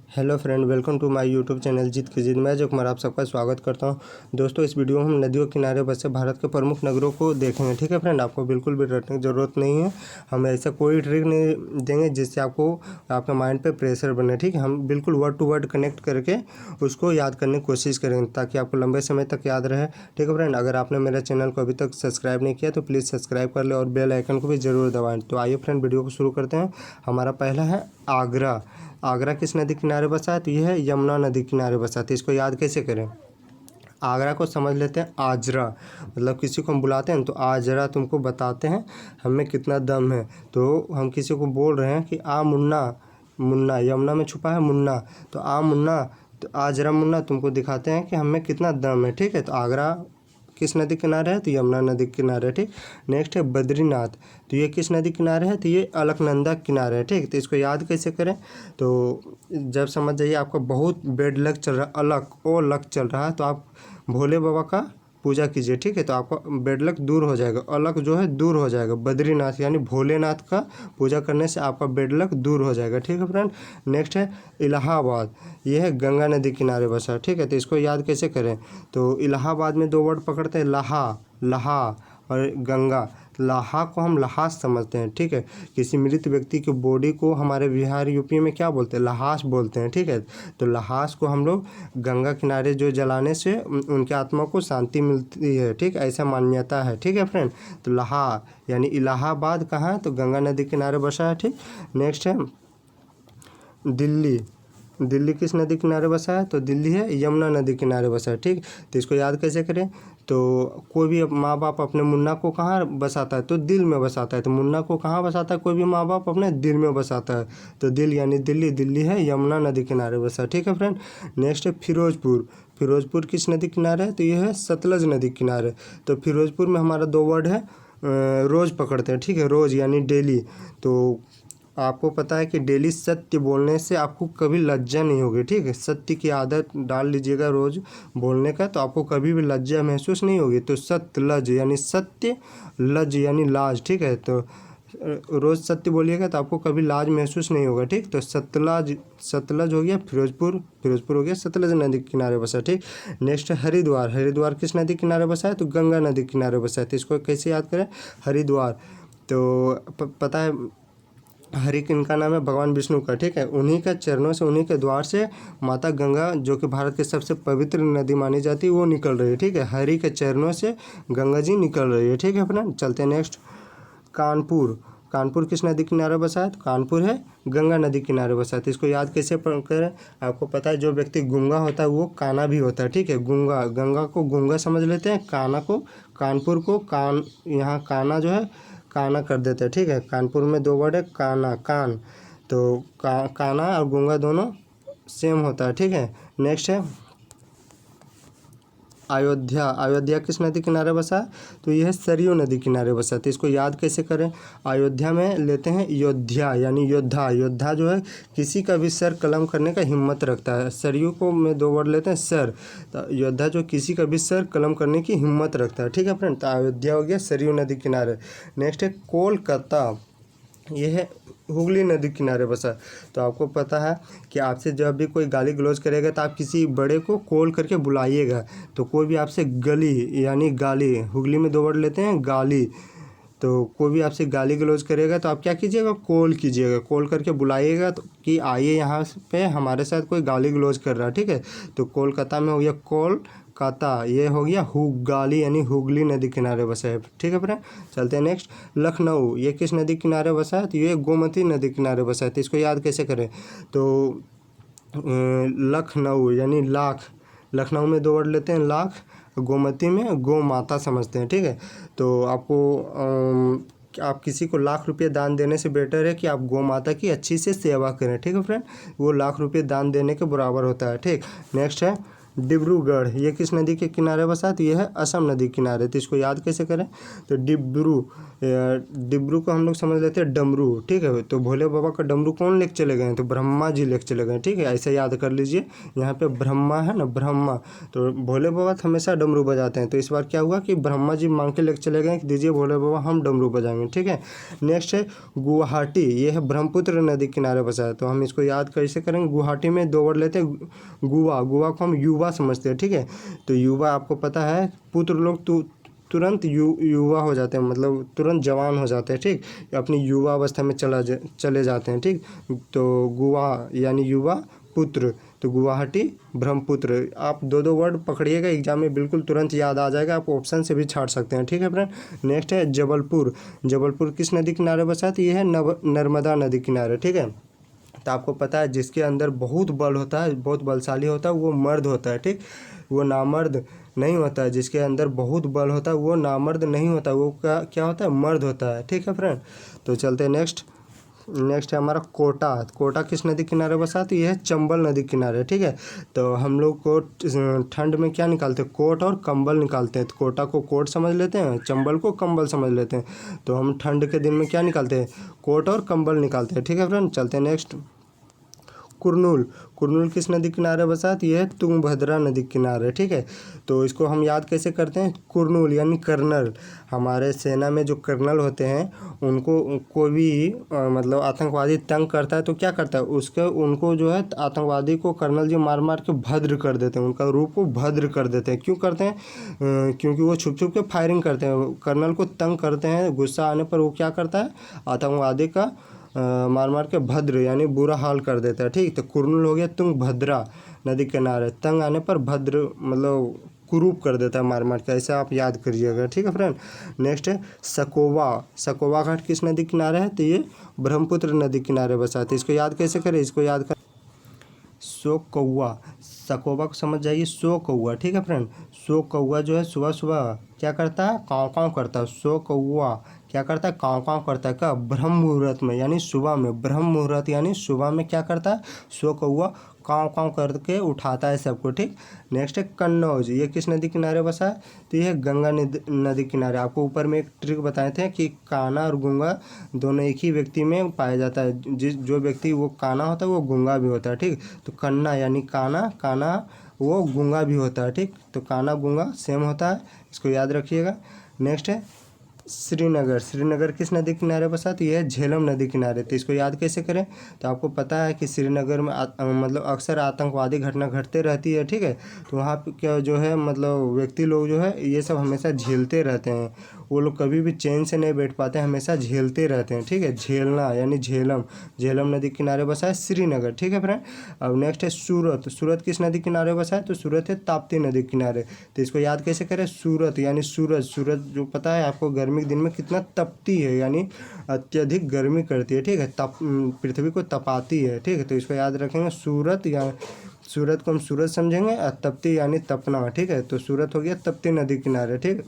Hello friend, welcome to my YouTube channel Jeet Ki Zid. मैं अजय कुमार आप सबका स्वागत करता हूं। दोस्तों, इस वीडियो में हम नदियों के किनारे बसे भारत के प्रमुख नगरों को देखेंगे। ठीक है फ्रेंड, आपको बिल्कुल भी रटने की ज़रूरत नहीं है। हम ऐसा कोई ट्रिक नहीं देंगे जिससे आपको आपके माइंड पे प्रेशर बने। ठीक है, हम बिल्कुल वर्ड टू वर्ड कनेक्ट करके उसको याद करने की कोशिश करेंगे ताकि आपको लंबे समय तक याद रहे। ठीक है फ्रेंड, अगर आपने मेरे चैनल को अभी तक सब्सक्राइब नहीं किया तो प्लीज़ सब्सक्राइब कर ले और बेल आइकन को भी ज़रूर दबाएँ। तो आइए फ्रेंड, वीडियो को शुरू करते हैं। हमारा पहला है आगरा। आगरा किस नदी किनारे बसा है? तो यह है यमुना नदी किनारे बसा है। तो इसको याद कैसे करें? आगरा को समझ लेते हैं आजरा, मतलब किसी को हम बुलाते हैं तो आजरा तुमको बताते हैं हमें कितना दम है। तो हम किसी को बोल रहे हैं कि आ मुन्ना, मुन्ना यमुना में छुपा है मुन्ना, तो आ मुन्ना, तो आजरा मुन्ना तुमको दिखाते हैं कि हमें कितना दम है। ठीक है, तो आगरा किस नदी किनारे है? तो यमुना नदी किनारे है। ठीक, नेक्स्ट है बद्रीनाथ। तो ये किस नदी किनारे है? तो ये अलकनंदा किनारे है। ठीक, तो इसको याद कैसे करें? तो जब समझ जाइए आपका बहुत बेड लक चल रहा है, अलक ओ लक चल रहा है, तो आप भोले बाबा का पूजा कीजिए। ठीक है, तो आपका बेड लक दूर हो जाएगा, अलक जो है दूर हो जाएगा। बद्रीनाथ यानी भोलेनाथ का पूजा करने से आपका बेड लक दूर हो जाएगा। ठीक है फ्रेंड, नेक्स्ट है इलाहाबाद। ये है गंगा नदी किनारे बसा। ठीक है, तो इसको याद कैसे करें? तो इलाहाबाद में दो वर्ड पकड़ते हैं, लहा, लहा और गंगा। लाहा को हम लहास समझते हैं। ठीक है, किसी मृत व्यक्ति की बॉडी को हमारे बिहार यूपी में क्या बोलते हैं? लहास बोलते हैं। ठीक है, तो लहास को हम लोग गंगा किनारे जो जलाने से उनके आत्मा को शांति मिलती है। ठीक, ऐसा मान्यता है। ठीक है फ्रेंड, तो लहा यानी इलाहाबाद कहाँ है? तो गंगा नदी किनारे बसा है। ठीक, नेक्स्ट है दिल्ली। दिल्ली किस नदी किनारे बसा है? तो दिल्ली है यमुना नदी किनारे बसा है। ठीक, तो इसको याद कैसे करें? तो कोई भी माँ बाप अपने मुन्ना को कहाँ बसाता है? तो दिल में बसाता है। तो मुन्ना को कहाँ बसाता है? कोई भी माँ बाप अपने दिल में बसाता है। तो दिल यानी दिल्ली, दिल्ली है यमुना नदी किनारे बसा। ठीक है फ्रेंड, नेक्स्ट है फिरोजपुर। फिरोजपुर किस नदी किनारे है? तो यह है सतलज नदी किनारे। तो फिरोजपुर में हमारा दो वर्ड है, रोज़ पकड़ते हैं। ठीक है, रोज़ यानी डेली। तो आपको पता है कि डेली सत्य बोलने से आपको कभी लज्जा नहीं होगी। ठीक है, सत्य की आदत डाल लीजिएगा रोज़ बोलने का, तो आपको कभी भी लज्जा महसूस नहीं होगी। तो सतलज यानी सत्य, लज यानी लाज। ठीक है, तो रोज़ सत्य बोलिएगा तो आपको कभी लाज महसूस नहीं होगा। ठीक, तो सतलज, सतलज हो गया फिरोजपुर, फिरोजपुर हो गया सतलज नदी के किनारे बसा। ठीक, नेक्स्ट है हरिद्वार। हरिद्वार किस नदी किनारे बसा है? तो गंगा नदी किनारे बसा है। तो इसको कैसे याद करें? हरिद्वार, तो पता है हरि किनका नाम है? भगवान विष्णु का। ठीक है, उन्हीं के चरणों से, उन्हीं के द्वार से माता गंगा, जो कि भारत की सबसे पवित्र नदी मानी जाती है, वो निकल रही है। ठीक है, हरि के चरणों से गंगा जी निकल रही है। ठीक है फ्रेंड, चलते हैं नेक्स्ट कानपुर। कानपुर किस नदी किनारे बसा है? तो कानपुर है गंगा नदी किनारे बसा है। तो इसको याद कैसे करें? आपको पता है जो व्यक्ति गूंगा होता है वो काना भी होता है। ठीक है, गूंगा, गंगा को गूंगा समझ लेते हैं, काना को, कानपुर को कान, यहाँ काना जो है काना कर देते हैं। ठीक है, कानपुर में दो वर्ड है, काना, कान। तो काना और गूंगा दोनों सेम होता है। ठीक है, नेक्स्ट है अयोध्या। अयोध्या किस नदी किनारे बसा है? तो यह है सरयू नदी किनारे बसा है। तो इसको याद कैसे करें? अयोध्या में लेते हैं योद्धा यानी योद्धा। योद्धा जो है किसी का भी सर कलम करने का हिम्मत रखता है। सरयू को में दो वर्ड लेते हैं, सर। तो योद्धा जो किसी का भी सर कलम करने की हिम्मत रखता है। ठीक है फ्रेंड, तो अयोध्या हो गया सरयू नदी किनारे। नेक्स्ट है कोलकाता। यह है हुगली नदी किनारे बसा। तो आपको पता है कि आपसे जब भी कोई गाली गलौज करेगा तो आप किसी बड़े को कॉल करके बुलाइएगा। तो कोई भी आपसे गली यानी गाली, हुगली में दो वर्ड लेते हैं, गाली। तो कोई भी आपसे गाली गलौज करेगा तो आप क्या कीजिएगा? कॉल कीजिएगा, कॉल करके बुलाइएगा तो कि आइए यहाँ पे हमारे साथ कोई गाली गलौज कर रहा है। ठीक है, तो कोलकाता में हो गया कोलकाता, ये हो गया हुगाली यानी हुगली नदी किनारे बसा है। ठीक है फ्रेंड, चलते हैं नेक्स्ट लखनऊ। ये किस नदी किनारे बसा है? तो ये गोमती नदी किनारे बसा है। तो इसको याद कैसे करें? तो लखनऊ यानी लाख, लखनऊ में दो वर्ड लेते हैं, लाख। गोमती में गौ माता समझते हैं। ठीक है, तो आपको आप किसी को लाख रुपये दान देने से बेटर है कि आप गौ माता की अच्छी से सेवा करें। ठीक है फ्रेंड, वो लाख रुपये दान देने के बराबर होता है। ठीक, नेक्स्ट है डिब्रूगढ़ ये किस नदी के किनारे बसा? तो ये है असम नदी के किनारे। तो इसको याद कैसे करें? तो डिब्रू को हम लोग समझ लेते हैं डमरू, ठीक है। तो भोले बाबा का डमरू कौन लेके चले गए? तो ब्रह्मा जी लेके चले गए, ठीक है। ऐसे याद कर लीजिए, यहाँ पे ब्रह्मा है ना, ब्रह्मा, तो भोले बाबा हमेशा डमरू बजाते हैं। तो इस बार क्या हुआ कि ब्रह्मा जी मांग के लेके चले गए कि दीजिए भोले बाबा हम डमरू बजाएंगे, ठीक है। नेक्स्ट है गुवाहाटी, ये है ब्रह्मपुत्र नदी किनारे बसा है। तो हम इसको याद कैसे करेंगे? गुवाहाटी में दो वर्ड लेते हैं, गुआ को हम युवा समझते हैं, ठीक है। तो युवा आपको पता है, पुत्र लोग तुरंत युवा हो जाते हैं, मतलब तुरंत जवान हो जाते हैं, ठीक, अपनी युवा अवस्था में चले जाते हैं, ठीक। तो गुआ यानी युवा, पुत्र, तो गुवाहाटी ब्रह्मपुत्र। आप दो वर्ड पकड़िएगा, एग्जाम में बिल्कुल तुरंत याद आ जाएगा, आप ऑप्शन से भी छाट सकते हैं, ठीक है फ्रेंड। नेक्स्ट है जबलपुर किस नदी किनारे बसा है? तो ये है नर्मदा नदी किनारे, ठीक है। तो आपको पता है जिसके अंदर बहुत बल होता है, बहुत बलशाली होता है, वो मर्द होता है, ठीक, वो नामर्द नहीं होता है। जिसके अंदर बहुत बल होता है वो नामर्द नहीं होता, वो क्या होता है? मर्द होता है, ठीक है फ्रेंड। तो चलते हैं नेक्स्ट है हमारा कोटा किस नदी किनारे बसा? तो ये है चंबल नदी किनारे, ठीक है। तो हम लोग को ठंड में क्या निकालते हैं? कोट और कंबल निकालते हैं। तो कोटा को कोट समझ लेते हैं, चंबल को कंबल समझ लेते हैं। तो हम ठंड के दिन में क्या निकालते हैं? कोट और कंबल निकालते हैं, ठीक है फ्रेंड। चलते हैं नेक्स्ट, कुरनूल किस नदी किनारे बसा? तो ये है तुंगभद्रा नदी किनारे, ठीक है। तो इसको हम याद कैसे करते हैं? कुरनूल यानी कर्नल, हमारे सेना में जो कर्नल होते हैं उनको कोई भी मतलब आतंकवादी तंग करता है तो क्या करता है? उनको जो है आतंकवादी को कर्नल जी मार मार के भद्र कर देते हैं, उनका रूप को भद्र कर देते हैं। क्यों करते हैं? क्योंकि वो छुप छुप के फायरिंग करते हैं, कर्नल को तंग करते हैं। गुस्सा आने पर वो क्या करता है? आतंकवादी का मार मार के भद्र यानी बुरा हाल कर देता है, ठीक। तो कुरनूल हो गया तुंगभद्रा नदी किनारे, तंग आने पर भद्र मतलब कुरूप कर देता है मार मार के, ऐसे आप याद करिएगा, ठीक है फ्रेंड। नेक्स्ट है सकोवा घाट किस नदी किनारे है? तो ये ब्रह्मपुत्र नदी किनारे बसा है। तो इसको याद कैसे करें? इसको याद कर सकोवा को समझ जाइए, कौआ, ठीक है फ्रेंड। कौआ जो है सुबह सुबह क्या करता है? काँव काँव करता है। कौआ क्या करता है? काँव काँव करता है। कब? ब्रह्म मुहूर्त में यानी सुबह में, ब्रह्म मुहूर्त यानी सुबह में क्या करता है? कौआ काँव काँव करके उठाता है सबको, ठीक। नेक्स्ट है कन्नौज, ये किस नदी किनारे बसा है? तो ये गंगा नदी किनारे। आपको ऊपर में एक ट्रिक बताए थे कि काना और गूंगा दोनों एक ही व्यक्ति में पाया जाता है, जो व्यक्ति वो काना होता है वो गूंगा भी होता है, ठीक। तो कन्ना यानी काना वो गूंगा भी होता है, ठीक। तो काना गूंगा सेम होता है, इसको याद रखिएगा। नेक्स्ट है श्रीनगर किस नदी किनारे बसा? तो ये है झेलम नदी किनारे। तो इसको याद कैसे करें? तो आपको पता है कि श्रीनगर में मतलब अक्सर आतंकवादी घटना घटते रहती है, ठीक है। तो वहाँ पे क्या जो है मतलब व्यक्ति लोग जो है ये सब हमेशा झेलते रहते हैं, वो लोग कभी भी चैन से नहीं बैठ पाते, हमेशा झेलते रहते हैं, ठीक है। झेलना यानी झेलम नदी किनारे बसा है श्रीनगर, ठीक है फ्रेंड। अब नेक्स्ट है सूरत किस नदी किनारे बसा है? तो सूरत है ताप्ती नदी किनारे। तो इसको याद कैसे करें? सूरत यानी सूरज जो पता है आपको गर्मी के दिन में कितना तपती है, यानी अत्यधिक गर्मी करती है, ठीक है। पृथ्वी को तपाती है, ठीक है। तो इसको याद रखेंगे, सूरत को हम सूरज समझेंगे और तपती यानी तपना, ठीक है। तो सूरत हो गया तपती नदी किनारे, ठीक।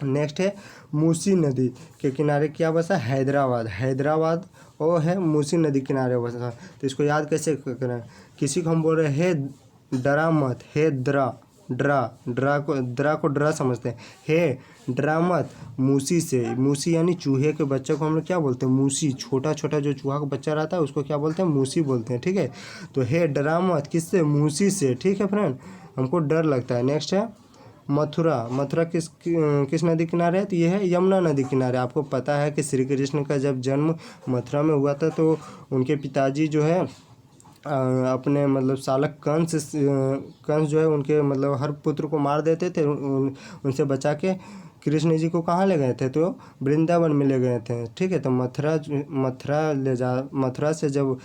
नेक्स्ट है मूसी नदी के किनारे क्या बसा? हैदराबाद वो है मूसी नदी किनारे बसा। तो इसको याद कैसे करें? किसी को हम बोल रहे हैं डरा मत, हे ड्रा को डरा समझते हैं, हे डरा मत मूसी यानी चूहे के बच्चे को हम लोग क्या बोलते हैं? मूसी। छोटा जो चूहा का बच्चा रहता है उसको क्या बोलते हैं? मूसी बोलते हैं, ठीक है। तो हे डरा मत किससे? मूसी से, ठीक है फ्रेंड, हमको डर लगता है। नेक्स्ट है मथुरा किस नदी किनारे है? तो ये है यमुना नदी किनारे। आपको पता है कि श्री कृष्ण का जब जन्म मथुरा में हुआ था तो उनके पिताजी जो है अपने मतलब सालक कंस जो है उनके मतलब हर पुत्र को मार देते थे, उनसे बचा के कृष्ण जी को कहाँ ले गए थे? तो वृंदावन में ले गए थे, ठीक है। तो मथुरा से जब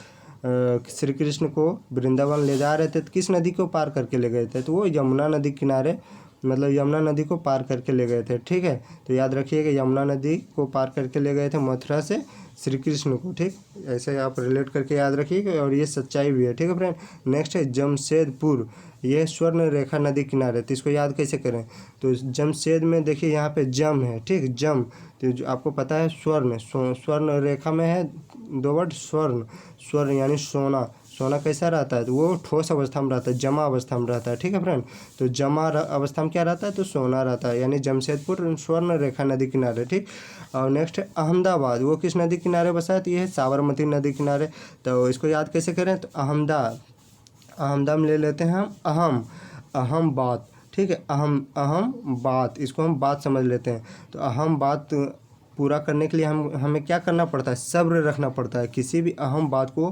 श्री कृष्ण को वृंदावन ले जा रहे थे तो किस नदी को पार करके ले गए थे? तो वो यमुना नदी किनारे मतलब यमुना नदी को पार करके ले गए थे, ठीक है। तो याद रखिएगा यमुना नदी को पार करके ले गए थे मथुरा से श्री कृष्ण को, ठीक। ऐसे आप रिलेट करके याद रखिएगा और ये सच्चाई भी है, ठीक है फ्रेंड। नेक्स्ट है जमशेदपुर, ये स्वर्ण रेखा नदी किनारे। तो इसको याद कैसे करें? तो जमशेद में देखिए यहाँ पे जम है, ठीक, जम। तो जो आपको पता है स्वर्ण रेखा में है दो वर्ड, स्वर्ण यानी सोना, सोना कैसा रहता है, तो वो ठोस अवस्था में रहता है, जमा अवस्था में रहता है। ठीक है फ्रेंड, तो जमा अवस्था में क्या रहता है, तो सोना रहता है, यानी जमशेदपुर स्वर्ण रेखा नदी किनारे। ठीक, और नेक्स्ट है अहमदाबाद, वो किस नदी किनारे बसा है, तो ये है साबरमती नदी किनारे। तो इसको याद कैसे करें, तो अहमदा में ले लेते हैं हम अहम बात। ठीक है, अहम बात, इसको हम बात समझ लेते हैं। तो अहम बात पूरा करने के लिए हमें क्या करना पड़ता है, सब्र रखना पड़ता है। किसी भी अहम बात को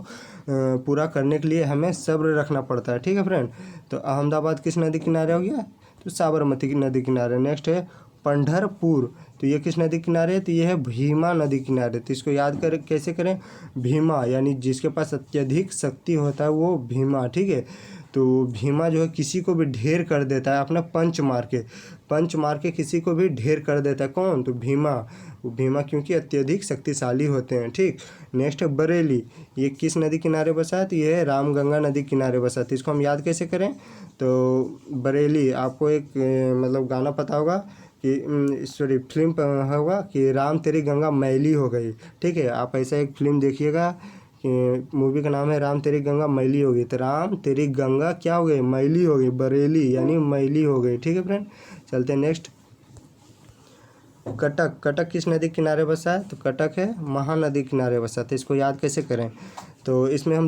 पूरा करने के लिए हमें सब्र रखना पड़ता है। ठीक है फ्रेंड, तो अहमदाबाद किस नदी किनारे हो गया, तो साबरमती की नदी किनारे। नेक्स्ट है पंढरपुर, तो ये किस नदी किनारे है, तो ये है भीमा नदी किनारे। तो इसको याद कर कैसे करें, भीमा यानी जिसके पास अत्यधिक शक्ति होता है वो भीमा। ठीक है, तो भीमा जो है किसी को भी ढेर कर देता है, अपना पंच मार के किसी को भी ढेर कर देता है। कौन, तो भीमा क्योंकि अत्यधिक शक्तिशाली होते हैं। ठीक, नेक्स्ट है बरेली, ये किस नदी किनारे बसा है, तो ये है रामगंगा नदी किनारे बसा है। तो इसको हम याद कैसे करें, तो बरेली, आपको एक मतलब गाना पता होगा कि सॉरी फिल्म होगा कि राम तेरी गंगा मैली हो गई। ठीक है, आप ऐसा एक फिल्म देखिएगा, मूवी का नाम है राम तेरी गंगा मैली हो गई। तो राम तेरी गंगा क्या हो गई, मैली हो गई, बरेली यानी मैली हो गई। ठीक है फ्रेंड, चलते हैं नेक्स्ट। कटक किस नदी किनारे बसा है, तो कटक है महानदी किनारे बसा। तो इसको याद कैसे करें, तो इसमें हम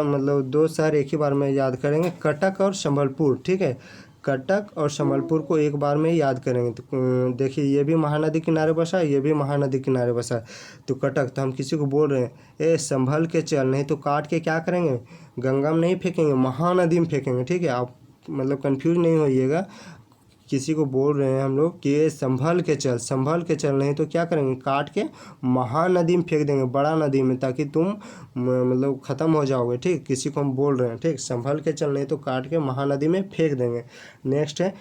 मतलब दो शहर एक ही बार में याद करेंगे, कटक और संबलपुर। ठीक है, कटक और संबलपुर को एक बार में ही याद करेंगे। तो देखिए ये भी महानदी किनारे बसा है, ये भी महानदी किनारे बसा है। तो कटक, तो हम किसी को बोल रहे हैं ए संभल के चल, नहीं तो काट के क्या करेंगे, गंगा में नहीं फेंकेंगे, महानदी में फेंकेंगे। ठीक है, आप मतलब कंफ्यूज नहीं होइएगा, किसी को बोल रहे हैं हम लोग कि ये संभल के चल, नहीं तो क्या करेंगे, काट के महानदी में फेंक देंगे, बड़ा नदी में, ताकि तुम मतलब ख़त्म हो जाओगे। ठीक, किसी को हम बोल रहे हैं, ठीक, संभल के चल, नहीं तो काट के महानदी में फेंक देंगे। नेक्स्ट है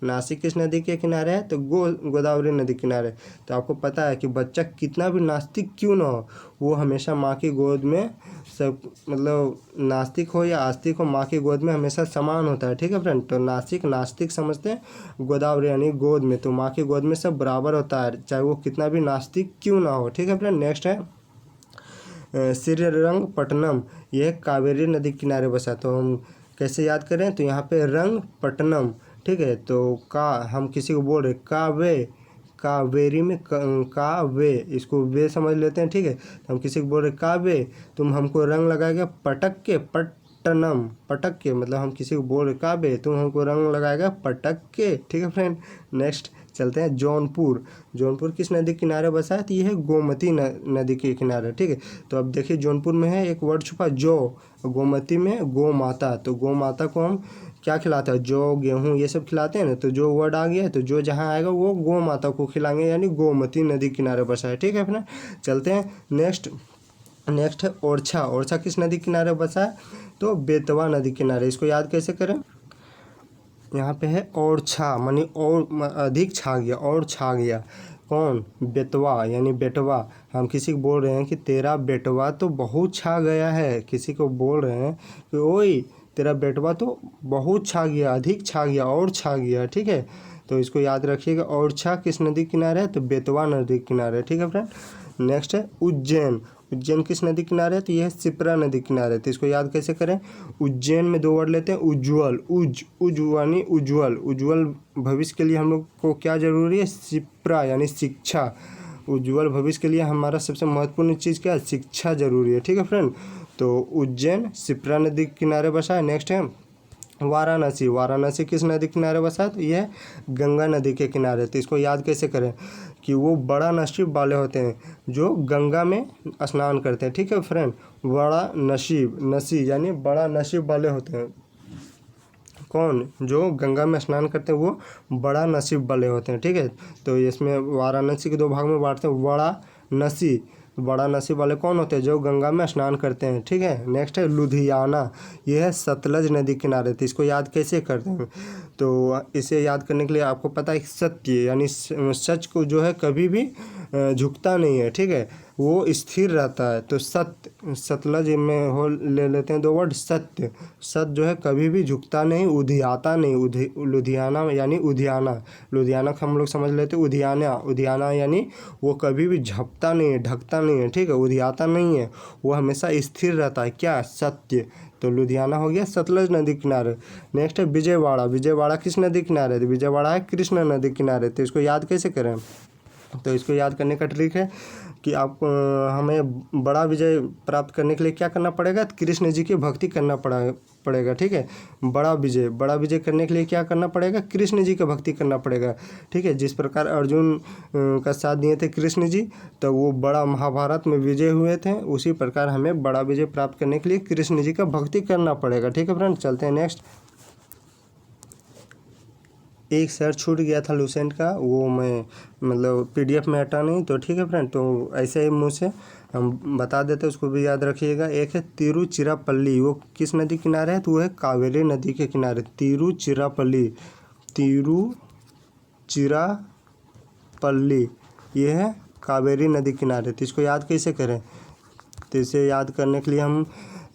नासिक किस नदी के किनारे है, तो गोदावरी नदी किनारे। तो आपको पता है कि बच्चा कितना भी नास्तिक क्यों ना हो, वो हमेशा माँ की गोद में सब, मतलब नास्तिक हो या आस्तिक हो, माँ की गोद में हमेशा समान होता है। ठीक है फ्रेंड, तो नास्तिक समझते हैं, गोदावरी यानी गोद में, तो माँ की गोद में सब बराबर होता है, चाहे वो कितना भी नास्तिक क्यों ना हो। ठीक है फ्रेंड, नेक्स्ट है श्रीरंगपट्टनम, यह कावेरी नदी किनारे बसा। तो हम कैसे याद करें, तो यहाँ पे रंगपट्टनम। ठीक है, तो हम किसी को बोल रहे कावेरी में कावे, इसको वे समझ लेते हैं। ठीक है, तो हम किसी को बोल रहे कावे, तुम हमको रंग लगाएगा पटक के, मतलब हम किसी को बोल रहे कावे, तुम हमको रंग लगाएगा पटक के। ठीक है फ्रेंड, नेक्स्ट चलते हैं जौनपुर किस नदी किनारे बसा है, तो ये है गोमती नदी के किनारे। ठीक है, तो अब देखिए जौनपुर में है एक वर्ड छुपा जो, गोमती में गौ माता, तो गौ माता को हम क्या खिलाते हैं, जौ गेहूँ ये सब खिलाते हैं ना, तो जो वर्ड आ गया है, तो जो जहाँ आएगा वो गौ माता को खिलाएंगे, यानी गोमती नदी किनारे बसा है। ठीक है अपना, चलते हैं नेक्स्ट है ओरछा किस नदी किनारे बसा है, तो बेतवा नदी किनारे। इसको याद कैसे करें, यहाँ पे है ओरछा मानी और अधिक छा गया, कौन, बेतवा यानी बेटवा। हम किसी को बोल रहे हैं कि तेरा बेटवा तो बहुत छा गया है, किसी को बोल रहे हैं कि ओए तेरा बेटवा तो बहुत छा गया, अधिक छा गया, और छा गया। ठीक है, तो इसको याद रखिएगा, ओरछा किस नदी किनारे है, तो बेतवा नदी किनारे। ठीक है फ्रेंड, नेक्स्ट है उज्जैन किस नदी किनारे है, तो यह है शिप्रा नदी किनारे। तो इसको याद कैसे करें, उज्जैन में दो वर्ड लेते हैं, उज्ज्वल भविष्य के लिए हम लोग को क्या जरूरी है, शिप्रा यानी शिक्षा। उज्ज्वल भविष्य के लिए हमारा सबसे महत्वपूर्ण चीज़ क्या है, शिक्षा जरूरी है। ठीक है फ्रेंड, तो उज्जैन शिप्रा नदी किनारे बसा है। नेक्स्ट है वाराणसी किस नदी किनारे बसा है, तो यह गंगा नदी के किनारे। तो इसको याद कैसे करें कि वो बड़ा नसीब वाले होते हैं जो गंगा में स्नान करते हैं। ठीक है फ्रेंड, बड़ा नसीब यानी बड़ा नसीब वाले होते हैं, कौन, जो गंगा में स्नान करते हैं वो बड़ा नसीब वाले होते हैं। ठीक है, तो इसमें वाराणसी के दो भाग में बांटते हैं, बड़ा नसीब वाले कौन होते हैं, जो गंगा में स्नान करते हैं। ठीक है, नेक्स्ट है लुधियाना, ये है सतलज नदी किनारे। तो इसको याद कैसे करते हैं, तो इसे याद करने के लिए आपको पता है सत्य यानी सच को जो है कभी भी झुकता नहीं है। ठीक है, वो स्थिर रहता है। तो सत्य, सतलज में हो ले लेते हैं 2 वर्ड, सत्य। सत्य जो है कभी भी झुकता नहीं, उधियाता नहीं। लुधियाना यानी उधियाना, लुधियाना को हम लोग समझ लेते हैं उधियाना। उधियाना यानी वो कभी भी झपता नहीं है, ढकता नहीं है, ठीक है, उधियाता नहीं है, वो हमेशा स्थिर रहता है। क्या? सत्य। तो लुधियाना हो गया सतलज नदी किनारे। नेक्स्ट है विजयवाड़ा। विजयवाड़ा किस नदी किनारे है? तो विजयवाड़ा है कृष्णा नदी किनारे। तो इसको याद कैसे करें? तो इसको याद करने का ट्रिक है कि आप हमें बड़ा विजय प्राप्त करने के लिए क्या करना पड़ेगा? तो कृष्ण जी की भक्ति करना पड़ेगा, ठीक है। बड़ा विजय करने के लिए क्या करना पड़ेगा? कृष्ण जी की भक्ति करना पड़ेगा, ठीक है। जिस प्रकार अर्जुन का साथ दिए थे कृष्ण जी, तो वो बड़ा महाभारत में विजय हुए थे, उसी प्रकार हमें बड़ा विजय प्राप्त करने के लिए कृष्ण जी का भक्ति करना पड़ेगा, ठीक है फ्रेंड। चलते हैं नेक्स्ट। एक सर छूट गया था लूसेंट का, वो मैं मतलब PDF में हटा नहीं, तो ठीक है फ्रेंड। तो ऐसे ही मुँह से हम बता देते, उसको भी याद रखिएगा। एक है तिरुचिरापल्ली, वो किस नदी किनारे है? तो वो है कावेरी नदी के किनारे। तिरुचिरापल्ली, तिरुचिरापल्ली ये है कावेरी नदी किनारे। तो इसको याद कैसे करें? तो इसे याद करने के लिए हम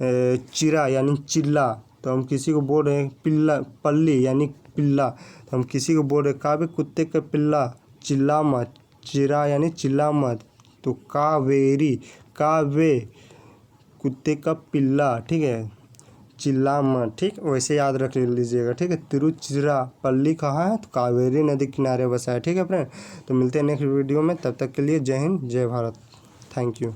चिरा यानी चिल्ला, तो हम किसी को बोल रहे हैं पिल्ला, पल्ली यानी पिल्ला, तो हम किसी को बोल रहे कावे कुत्ते का पिल्ला, चिल्ला मत। चिरा यानी चिल्ला मत। तो कावेरी, कावे कुत्ते का पिल्ला, ठीक है, चिल्ला मत, ठीक, वैसे याद रख लीजिएगा, ठीक है। तिरुचिरापल्ली कहाँ है? तो कावेरी नदी किनारे बसा है, ठीक है फ्रेंड। तो मिलते हैं नेक्स्ट वीडियो में, तब तक के लिए जय हिंद, जय भारत, थैंक यू।